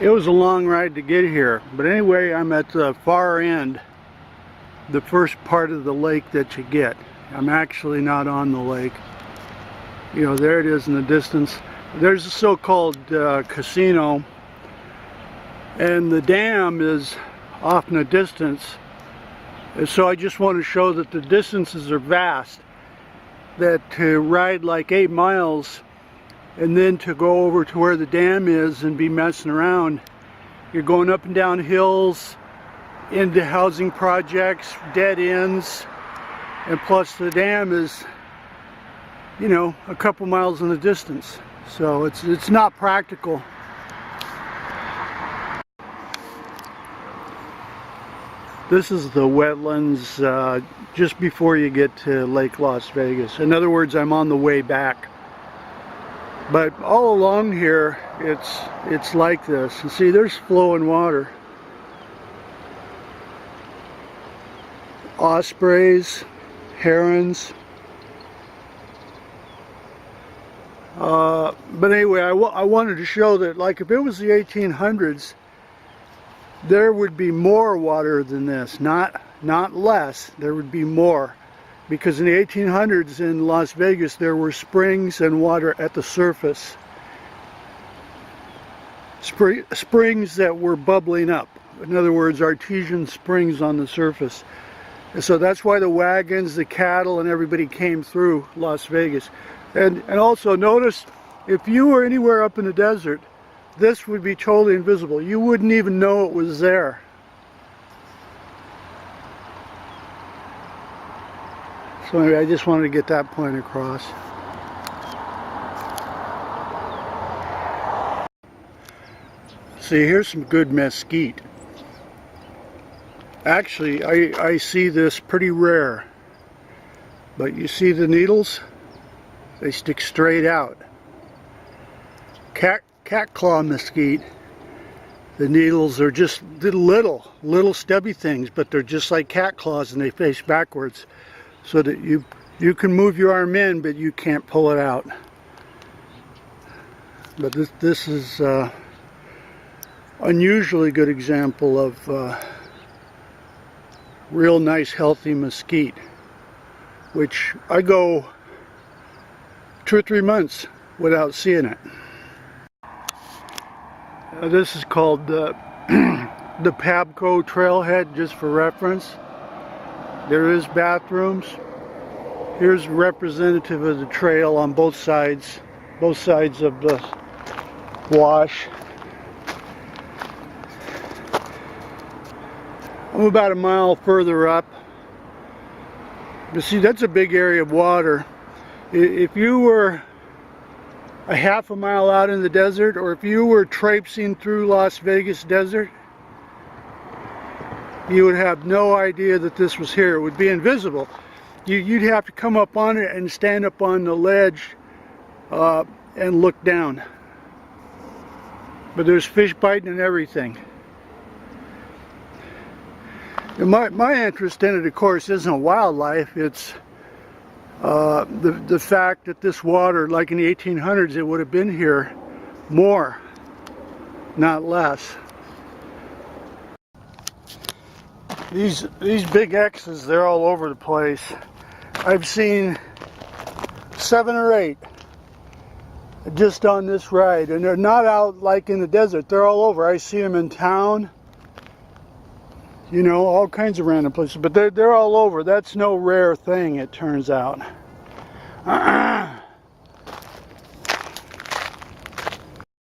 It was a long ride to get here, but anyway, I'm at the far end, the first part of the lake that you get. I'm actually not on the lake. You know, there it is in the distance. There's a so-called casino, and the dam is off in the distance. And so I just want to show that the distances are vast, that to ride like 8 miles and then to go over to where the dam is and be messing around, you're going up and down hills into housing projects, dead ends, and plus the dam is, you know, a couple miles in the distance, so it's not practical. This is the wetlands just before you get to Lake Las Vegas. In other words, I'm on the way back. But all along here, it's like this. And see, there's flowing water. Ospreys, herons. But anyway, I wanted to show that, like, if it was the 1800s, there would be more water than this, not less. There would be more, because in the 1800s in Las Vegas there were springs and water at the surface, springs that were bubbling up. In other words, artesian springs on the surface. And so that's why the wagons, the cattle, and everybody came through Las Vegas. And also notice, if you were anywhere up in the desert, this would be totally invisible. You wouldn't even know it was there. So anyway, I just wanted to get that point across. See, here's some good mesquite. Actually, I see this pretty rare. But you see the needles? They stick straight out. Cat claw mesquite, the needles are just little stubby things, but they're just like cat claws, and they face backwards, so that you can move your arm in, but you can't pull it out. But this is unusually good example of real nice healthy mesquite, which I go 2 or 3 months without seeing it. This is called the Pabco Trailhead, just for reference. There is bathrooms. Here's representative of the trail on both sides of the wash. I'm about a mile further up. But see, that's a big area of water. If you were a half a mile out in the desert, or if you were traipsing through Las Vegas desert, you would have no idea that this was here. It would be invisible. You'd have to come up on it and stand up on the ledge and look down. But there's fish biting and everything. And my interest in it, of course, isn't wildlife. It's the fact that this water, like in the 1800s, it would have been here more, not less. These big X's, they're all over the place. I've seen 7 or 8 just on this ride, and they're not out like in the desert. They're all over. I see them in town, you know, all kinds of random places, but they're all over. That's no rare thing, it turns out.